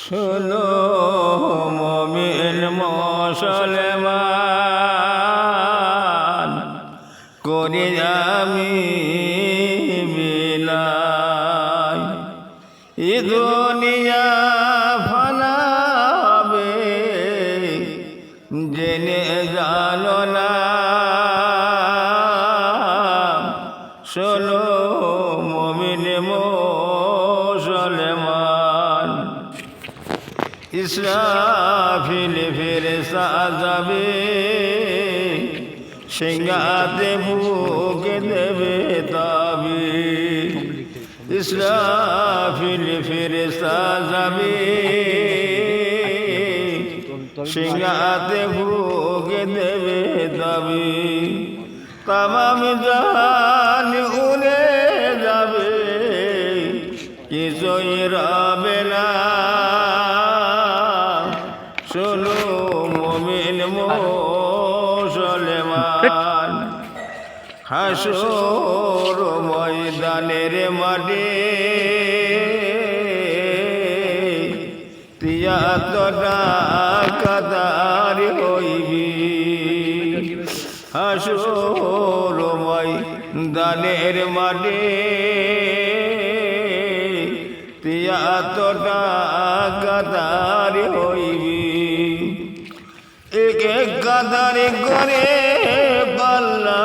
শোনো মুমিন মুসলমান, করি আমি বিলাই। এ দুনিয়া ফানা হবে, জেনে জানো না। শোনো মুমিন মুসলমান, ইসরাফিল ফেরেশতা যাবে, সিংহাতে ফুঁক দেবে তবে। ইসরাফিল ফেরেশতা যাবে, সিংহাতে ফুঁক দেবে তবে। তামাম জাহান উড়ে যাবে, কিছুই রবে না। শোনো মুমিন মুসলমান, হাসর ময়দানের মাঠে তিয়াত্তরটা কাতার হইবি। হাসর ময়দানের মাঠে তিয়াত্তরটা কাতার হইবি। এক এক কাতার করে পাল্লা